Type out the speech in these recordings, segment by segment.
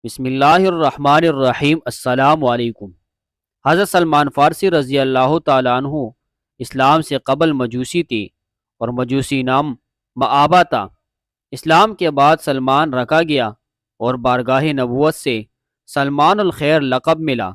بسم اللہ الرحمن الرحیم۔ السلام علیکم۔ حضرت سلمان فارسی رضی اللہ تعالیٰ عنہ اسلام سے قبل مجوسی تھے اور مجوسی نام مآبہ تھا۔ اسلام کے بعد سلمان رکھا گیا اور بارگاہ نبوت سے سلمان الخیر لقب ملا۔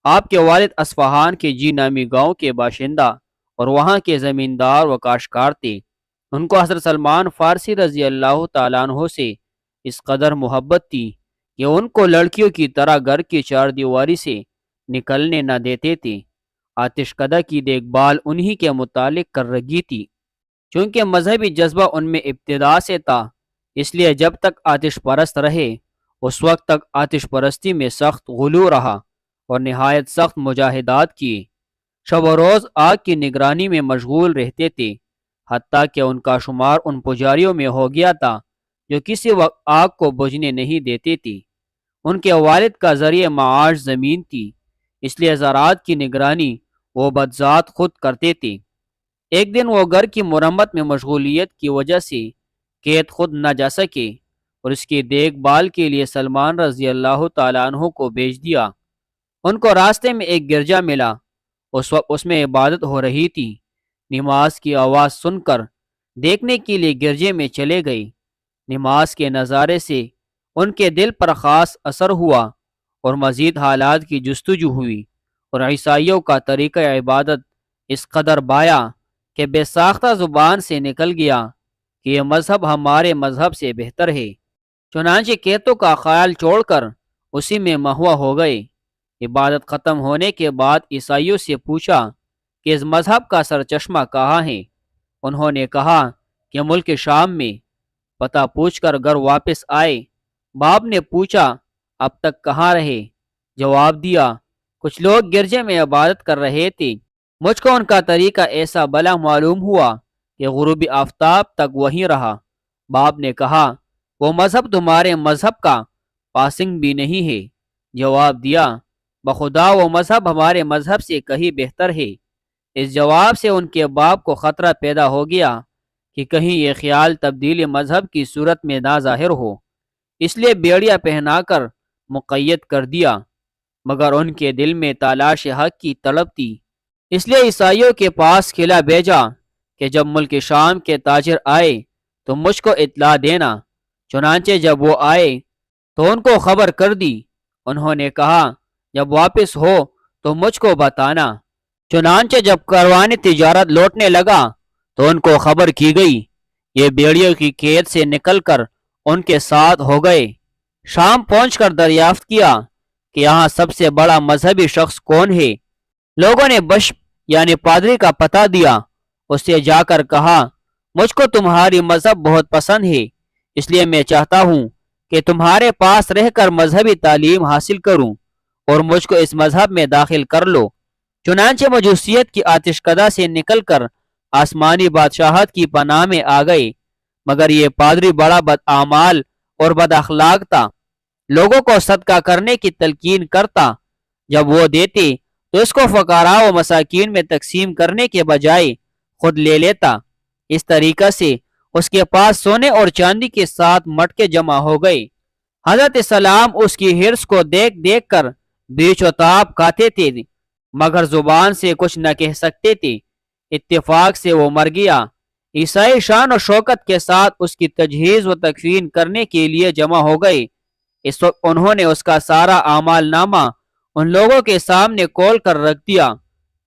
آپ کے والد اصفہان کے جی نامی گاؤں کے باشندہ اور وہاں کے زمیندار و کاشتکار تھے۔ ان کو حضرت سلمان فارسی رضی اللہ تعالیٰ عنہ سے اس قدر محبت تھی کہ ان کو لڑکیوں کی طرح گھر کی چار دیواری سے نکلنے نہ دیتے تھے۔ آتش کدہ کی دیکھ بھال انہی کے متعلق کر رکھی تھی۔ چونکہ مذہبی جذبہ ان میں ابتدا سے تھا، اس لیے جب تک آتش پرست رہے اس وقت تک آتش پرستی میں سخت غلو رہا اور نہایت سخت مجاہدات کیے۔ شب و روز آگ کی نگرانی میں مشغول رہتے تھے، حتیٰ کہ ان کا شمار ان پجاریوں میں ہو گیا تھا جو کسی وقت آگ کو بجھنے نہیں دیتے تھے۔ ان کے والد کا ذریعہ معاش زمین تھی، اس لیے زراعت کی نگرانی وہ بذات خود کرتے تھے۔ ایک دن وہ گھر کی مرمت میں مشغولیت کی وجہ سے کھیت خود نہ جا سکے اور اس کی دیکھ بھال کے لیے سلمان رضی اللہ تعالیٰ عنہ کو بھیج دیا۔ ان کو راستے میں ایک گرجا ملا، اس وقت اس میں عبادت ہو رہی تھی۔ نماز کی آواز سن کر دیکھنے کے لیے گرجے میں چلے گئے۔ نماز کے نظارے سے ان کے دل پر خاص اثر ہوا اور مزید حالات کی جستجو ہوئی، اور عیسائیوں کا طریقہ عبادت اس قدر بایا کہ بے ساختہ زبان سے نکل گیا کہ یہ مذہب ہمارے مذہب سے بہتر ہے۔ چنانچہ کھیتوں کا خیال چھوڑ کر اسی میں مہوا ہو گئے۔ عبادت ختم ہونے کے بعد عیسائیوں سے پوچھا کہ اس مذہب کا سرچشمہ کہاں ہے؟ انہوں نے کہا کہ ملک شام میں۔ پتہ پوچھ کر گھر واپس آئے۔ باپ نے پوچھا اب تک کہاں رہے؟ جواب دیا کچھ لوگ گرجے میں عبادت کر رہے تھے، مجھ کو ان کا طریقہ ایسا بلا معلوم ہوا کہ غروبی آفتاب تک وہیں رہا۔ باپ نے کہا وہ مذہب تمہارے مذہب کا پاسنگ بھی نہیں ہے۔ جواب دیا بخدا وہ مذہب ہمارے مذہب سے کہیں بہتر ہے۔ اس جواب سے ان کے باپ کو خطرہ پیدا ہو گیا کہ کہیں یہ خیال تبدیل مذہب کی صورت میں نہ ظاہر ہو، اس لیے بیڑیا پہنا کر مقید کر دیا، مگر ان کے دل میں تلاش حق کی طلب تھی، اس لیے عیسائیوں کے پاس کھلا بھیجا کہ جب ملک شام کے تاجر آئے تو مجھ کو اطلاع دینا۔ چنانچہ جب وہ آئے تو ان کو خبر کر دی۔ انہوں نے کہا جب واپس ہو تو مجھ کو بتانا۔ چنانچہ جب کاروان تجارت لوٹنے لگا تو ان کو خبر کی گئی۔ یہ بیڑیوں کی کھیت سے نکل کر ان کے ساتھ ہو گئے۔ شام پہنچ کر دریافت کیا کہ یہاں سب سے بڑا مذہبی شخص کون ہے۔ لوگوں نے بشپ یعنی پادری کا پتہ دیا۔ اس سے جا کر کہا مجھ کو تمہاری مذہب بہت پسند ہے، اس لیے میں چاہتا ہوں کہ تمہارے پاس رہ کر مذہبی تعلیم حاصل کروں اور مجھ کو اس مذہب میں داخل کر لو۔ چنانچہ مجوسیت کی آتش کدہ سے نکل کر آسمانی بادشاہت کی پناہ میں آ گئے، مگر یہ پادری بڑا بدعمال اور بد اخلاق تھا۔ لوگوں کو صدقہ کرنے کی تلقین کرتا، جب وہ دیتے تو اس کو فقراء و مساکین میں تقسیم کرنے کے بجائے خود لے لیتا۔ اس طریقہ سے اس کے پاس سونے اور چاندی کے ساتھ مٹکے جمع ہو گئے۔ حضرت سلام اس کی حرص کو دیکھ دیکھ کر بیچ و تاب کھاتے تھے، مگر زبان سے کچھ نہ کہہ سکتے تھے۔ اتفاق سے وہ مر گیا۔ عیسائی شان و شوکت کے ساتھ اس کی تجہیز و تکفین کرنے کے لیے جمع ہو گئے۔ اس وقت انہوں نے اس کا سارا اعمال نامہ ان لوگوں کے سامنے کھول کر رکھ دیا۔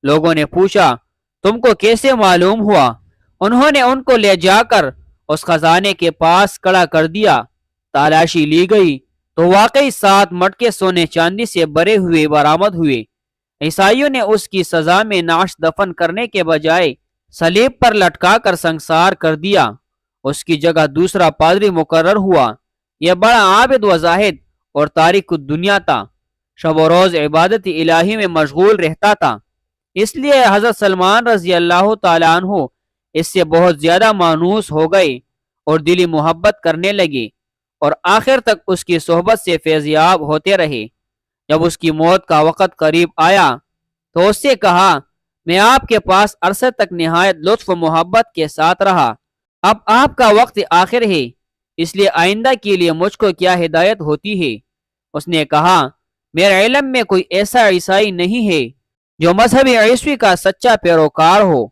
لوگوں نے پوچھا تم کو کیسے معلوم ہوا؟ انہوں نے ان کو لے جا کر اس خزانے کے پاس کھڑا کر دیا۔ تلاشی لی گئی تو واقعی 7 مٹکے سونے چاندی سے بھرے ہوئے برآمد ہوئے۔ عیسائیوں نے اس کی سزا میں نعش دفن کرنے کے بجائے صلیب پر لٹکا کر سنسار کر دیا۔ اس کی جگہ دوسرا پادری مقرر ہوا۔ یہ بڑا عابد و زاہد اور تارک الدنیا تھا، شب و روز عبادت الہی میں مشغول رہتا تھا، اس لیے حضرت سلمان رضی اللہ تعالیٰ عنہ اس سے بہت زیادہ مانوس ہو گئے اور دلی محبت کرنے لگے، اور آخر تک اس کی صحبت سے فیضیاب ہوتے رہے۔ جب اس کی موت کا وقت قریب آیا تو اس سے کہا میں آپ کے پاس عرصے تک نہایت لطف و محبت کے ساتھ رہا، اب آپ کا وقت آخر ہے، اس لیے آئندہ کے لیے مجھ کو کیا ہدایت ہوتی ہے؟ اس نے کہا میرے علم میں کوئی ایسا عیسائی نہیں ہے جو مذہب عیسوی کا سچا پیروکار ہو۔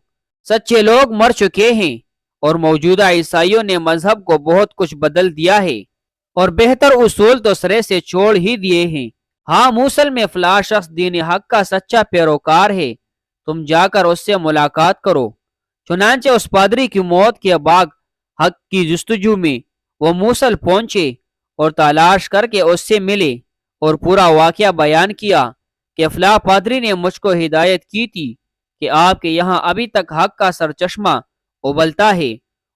سچے لوگ مر چکے ہیں اور موجودہ عیسائیوں نے مذہب کو بہت کچھ بدل دیا ہے اور بہتر اصول تو سرے سے چھوڑ ہی دیے ہیں۔ ہاں موصل میں فلاں شخص دین حق کا سچا پیروکار ہے، تم جا کر اس سے ملاقات کرو۔ چنانچہ اس پادری کی موت کے بعد حق کی جستجو میں وہ موصل پہنچے اور تلاش کر کے اس سے ملے اور پورا واقعہ بیان کیا کہ فلاں پادری نے مجھ کو ہدایت کی تھی کہ آپ کے یہاں ابھی تک حق کا سرچشمہ ابلتا ہے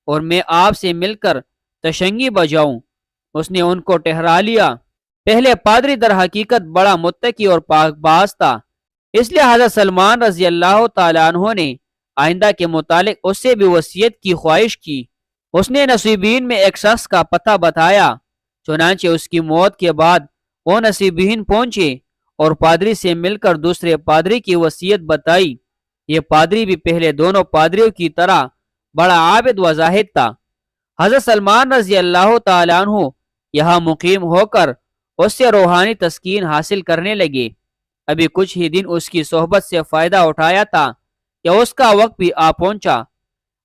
اور میں آپ سے مل کر تشنگی بجاؤں۔ اس نے ان کو ٹھہرا لیا۔ پہلے پادری در حقیقت بڑا متقی اور پاک باز تھا، اس لیے حضرت سلمان رضی اللہ تعالیٰ عنہ نے آئندہ کے متعلق اس سے بھی وصیت کی خواہش کی۔ اس نے نصیبین میں ایک شخص کا پتہ بتایا، چنانچہ اس کی موت کے بعد وہ نصیبین پہنچے اور پادری سے مل کر دوسرے پادری کی وصیت بتائی۔ یہ پادری بھی پہلے دونوں پادریوں کی طرح بڑا عابد و زاہد تھا۔ حضرت سلمان رضی اللہ تعالیٰ عنہ یہاں مقیم ہو کر اس سے روحانی تسکین حاصل کرنے لگے۔ ابھی کچھ ہی دن اس کی صحبت سے فائدہ اٹھایا تھا کہ اس کا وقت بھی آ پہنچا۔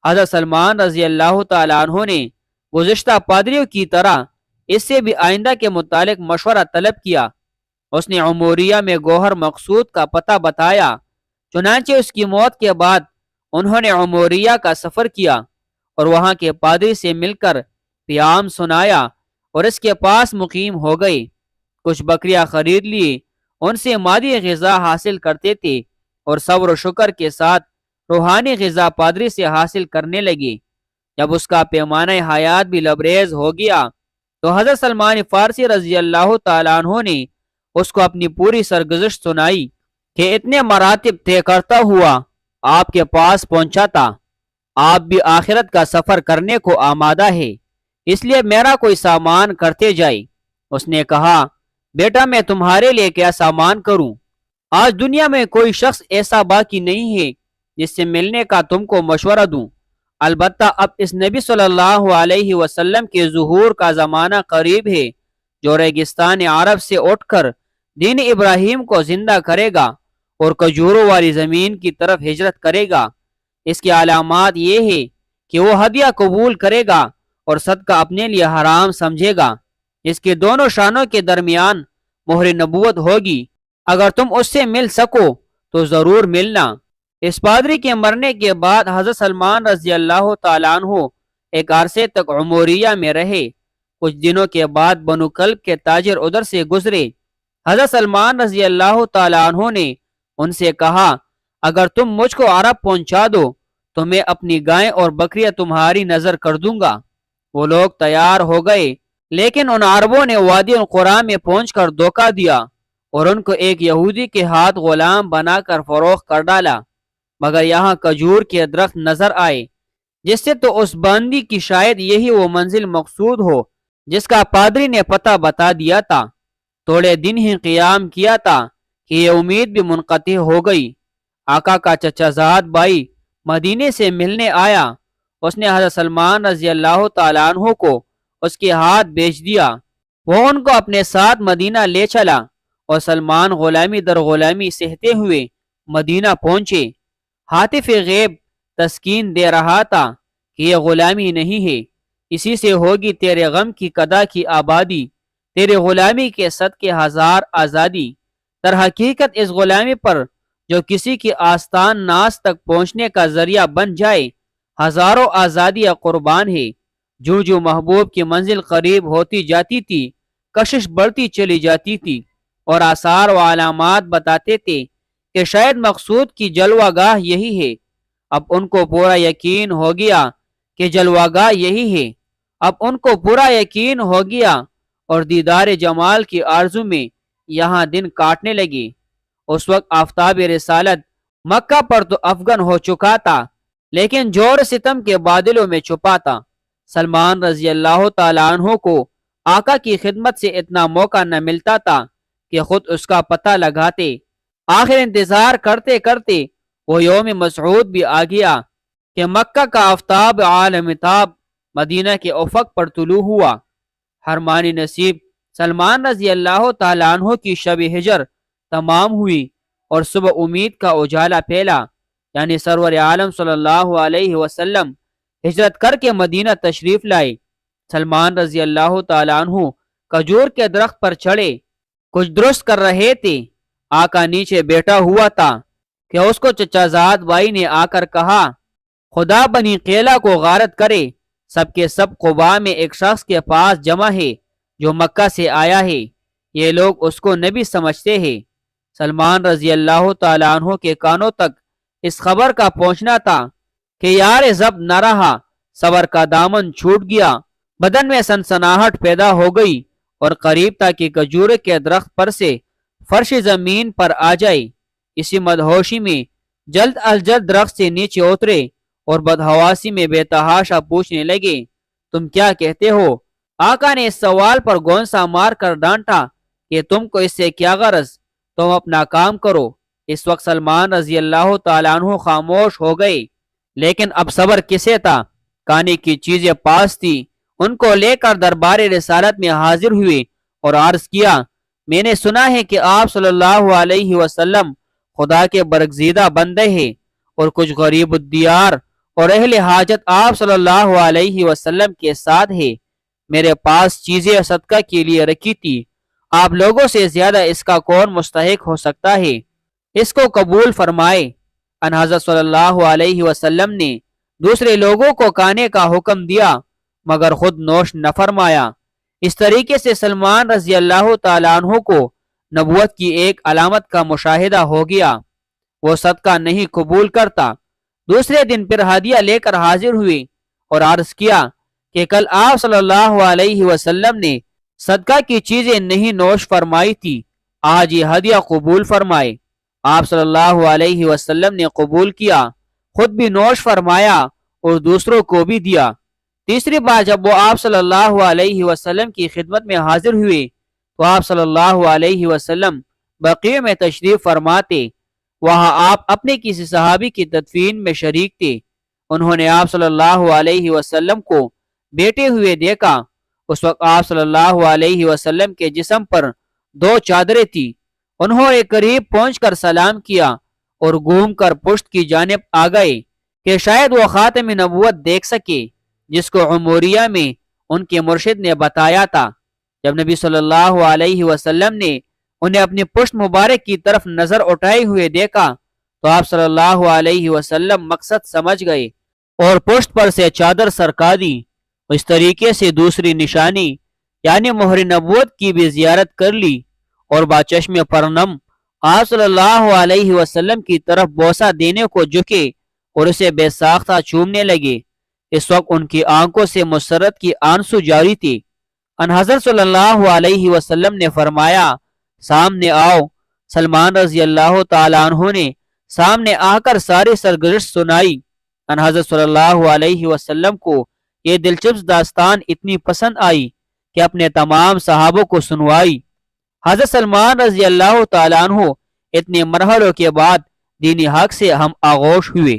حضرت سلمان رضی اللہ تعالیٰ عنہ نے گزشتہ پادریوں کی طرح اس سے بھی آئندہ کے متعلق مشورہ طلب کیا۔ اس نے عموریہ میں گوہر مقصود کا پتہ بتایا، چنانچہ اس کی موت کے بعد انہوں نے عموریہ کا سفر کیا اور وہاں کے پادری سے مل کر پیام سنایا اور اس کے پاس مقیم ہو گئے۔ کچھ بکریاں خرید لیے، ان سے مادی غذا حاصل کرتے تھے اور صبر و شکر کے ساتھ روحانی غذا پادری سے حاصل کرنے لگے۔ جب اس کا پیمانہ حیات بھی لبریز ہو گیا تو حضرت سلمان فارسی رضی اللہ تعالیٰ عنہ نے اس کو اپنی پوری سرگزشت سنائی کہ اتنے مراتب طے کرتا ہوا آپ کے پاس پہنچا تھا، آپ بھی آخرت کا سفر کرنے کو آمادہ ہے، اس لیے میرا کوئی سامان کرتے جائے۔ اس نے کہا بیٹا میں تمہارے لیے کیا سامان کروں؟ آج دنیا میں کوئی شخص ایسا باقی نہیں ہے جس سے ملنے کا تم کو مشورہ دوں، البتہ اب اس نبی صلی اللہ علیہ وسلم کے ظہور کا زمانہ قریب ہے جو ریگستان عرب سے اٹھ کر دین ابراہیم کو زندہ کرے گا اور کھجوروں والی زمین کی طرف ہجرت کرے گا۔ اس کی علامات یہ ہے کہ وہ ہدیہ قبول کرے گا اور صدقہ اپنے لیے حرام سمجھے گا۔ اس کے دونوں شانوں کے درمیان مہر نبوت ہوگی، اگر تم اس سے مل سکو تو ضرور ملنا۔ اس پادری کے مرنے کے بعد حضرت سلمان رضی اللہ تعالیٰ عنہ ایک عرصے تک عموریہ میں رہے۔ کچھ دنوں کے بعد بنو کلب کے تاجر ادھر سے گزرے۔ حضرت سلمان رضی اللہ تعالیٰ عنہ نے ان سے کہا اگر تم مجھ کو عرب پہنچا دو تو میں اپنی گائیں اور بکریاں تمہاری نظر کر دوں گا۔ وہ لوگ تیار ہو گئے، لیکن ان عربوں نے وادی القریٰ میں پہنچ کر دھوکہ دیا اور ان کو ایک یہودی کے ہاتھ غلام بنا کر فروخت کر ڈالا۔ مگر یہاں کھجور کے درخت نظر آئے، جس سے تو اس باندی کی شاید یہی وہ منزل مقصود ہو جس کا پادری نے پتہ بتا دیا تھا۔ تھوڑے دن ہی قیام کیا تھا کہ یہ امید بھی منقطع ہو گئی۔ آقا کا چچا زاد بھائی مدینے سے ملنے آیا، اس نے حضرت سلمان رضی اللہ تعالیٰ عنہ کو اس کے ہاتھ بیچ دیا۔ وہ ان کو اپنے ساتھ مدینہ لے چلا اور سلمان غلامی در غلامی سہتے ہوئے مدینہ پہنچے۔ حاطف غیب تسکین دے رہا تھا کہ یہ غلامی نہیں ہے، اسی سے ہوگی تیرے غم کی قضا کی آبادی، تیرے غلامی کے صدقے ہزار آزادی۔ در حقیقت اس غلامی پر جو کسی کی آستان ناز تک پہنچنے کا ذریعہ بن جائے ہزاروں آزادیاں قربان ہے۔ جو جو محبوب کی منزل قریب ہوتی جاتی تھی کشش بڑھتی چلی جاتی تھی اور آثار و علامات بتاتے تھے کہ شاید مقصود کی جلوہ گاہ یہی ہے۔ اب ان کو پورا یقین ہو گیا کہ جلوہ گاہ یہی ہے۔ اب ان کو پورا یقین ہو گیا اور دیدار جمال کی آرزو میں یہاں دن کاٹنے لگے۔ اس وقت آفتاب رسالت مکہ پر تو افغان ہو چکا تھا، لیکن جور ستم کے بادلوں میں چھپا تھا۔ سلمان رضی اللہ تعالیٰ عنہ کو آقا کی خدمت سے اتنا موقع نہ ملتا تھا کہ خود اس کا پتہ لگاتے۔ آخر انتظار کرتے کرتے وہ یوم مسعود بھی آ گیا کہ مکہ کا آفتاب عالم تاب مدینہ کے افق پر طلوع ہوا۔ حرمانی نصیب سلمان رضی اللہ تعالیٰ عنہ کی شب ہجر تمام ہوئی اور صبح امید کا اجالا پھیلا، یعنی سرور عالم صلی اللہ علیہ وسلم ہجرت کر کے مدینہ تشریف لائے۔ سلمان رضی اللہ تعالیٰ عنہ کھجور کے درخت پر چڑھے، کچھ درست کر رہے تھے۔ آقا نیچے بیٹھا ہوا تھا کہ اس کو چچا زاد بھائی نے آ کر کہا، خدا بنی قیلا کو غارت کرے، سب کے سب قباء میں ایک شخص کے پاس جمع ہے جو مکہ سے آیا ہے، یہ لوگ اس کو نبی سمجھتے ہیں۔ سلمان رضی اللہ تعالیٰ عنہ کے کانوں تک اس خبر کا پہنچنا تھا کہ یار ضبط نہ رہا، صبر کا دامن چھوٹ گیا، بدن میں سنسناہٹ پیدا ہو گئی اور قریب تھا کہ کھجور کے درخت پر سے فرش زمین پر آ جائے۔ اسی مدہوشی میں جلد از جلد درخت سے نیچے اترے اور بدحواسی میں بے تحاشا پوچھنے لگے، تم کیا کہتے ہو؟ آقا نے اس سوال پر گونسا مار کر ڈانٹا کہ تم کو اس سے کیا غرض، تم اپنا کام کرو۔ اس وقت سلمان رضی اللہ تعالیٰ عنہ خاموش ہو گئے، لیکن اب صبر کسے تھا؟ کھانے کی چیزیں پاس تھی، ان کو لے کر دربار رسالت میں حاضر ہوئے اور عرض کیا، میں نے سنا ہے کہ آپ صلی اللہ علیہ وسلم خدا کے برگزیدہ بندے ہیں اور کچھ غریب الدیار اور اہل حاجت آپ صلی اللہ علیہ وسلم کے ساتھ ہے۔ میرے پاس چیزیں صدقہ کے لیے رکھی تھی، آپ لوگوں سے زیادہ اس کا کون مستحق ہو سکتا ہے، اس کو قبول فرمائے۔ ان حضرت صلی اللہ علیہ وسلم نے دوسرے لوگوں کو کھانے کا حکم دیا مگر خود نوش نہ فرمایا۔ اس طریقے سے سلمان رضی اللہ تعالیٰ عنہ کو نبوت کی ایک علامت کا مشاہدہ ہو گیا، وہ صدقہ نہیں قبول کرتا۔ دوسرے دن پھر ہدیہ لے کر حاضر ہوئے اور عرض کیا کہ کل آپ صلی اللہ علیہ وسلم نے صدقہ کی چیزیں نہیں نوش فرمائی تھی، آج یہ ہدیہ قبول فرمائے۔ آپ صلی اللہ علیہ وسلم نے قبول کیا، خود بھی نوش فرمایا اور دوسروں کو بھی دیا۔ تیسری بار جب وہ آپ صلی اللہ علیہ وسلم کی خدمت میں حاضر ہوئے تو آپ صلی اللہ علیہ وسلم بقیع میں تشریف فرماتے، وہاں آپ اپنے کسی صحابی کی تدفین میں شریک تھے۔ انہوں نے آپ صلی اللہ علیہ وسلم کو بیٹھے ہوئے دیکھا۔ اس وقت آپ صلی اللہ علیہ وسلم کے جسم پر 2 چادریں تھی۔ انہوں نے قریب پہنچ کر سلام کیا اور گھوم کر پشت کی جانب آ گئے کہ شاید وہ خاتم نبوت دیکھ سکے جس کو عموریہ میں ان کے مرشد نے بتایا تھا۔ جب نبی صلی اللہ علیہ وسلم نے انہیں اپنی پشت مبارک کی طرف نظر اٹھائے ہوئے دیکھا تو آپ صلی اللہ علیہ وسلم مقصد سمجھ گئے اور پشت پر سے چادر سرکا دی۔ اس طریقے سے دوسری نشانی یعنی مہر نبوت کی بھی زیارت کر لی اور باچشم پرنم آپ صلی اللہ علیہ وسلم کی طرف بوسہ دینے کو جھکے اور اسے بے ساختہ چومنے لگے۔ اس وقت ان کی آنکھوں سے مسرت کی آنسو جاری تھی۔ ان حضرت صلی اللہ علیہ وسلم نے فرمایا، سامنے آؤ۔ سلمان رضی اللہ تعالیٰ عنہ نے سامنے آ کر ساری سرگزشت سنائی۔ ان حضرت صلی اللہ علیہ وسلم کو یہ دلچسپ داستان اتنی پسند آئی کہ اپنے تمام صحابوں کو سنوائی۔ حضرت سلمان رضی اللہ تعالیٰ عنہ اتنے مرحلوں کے بعد دینی حق سے ہم آغوش ہوئے۔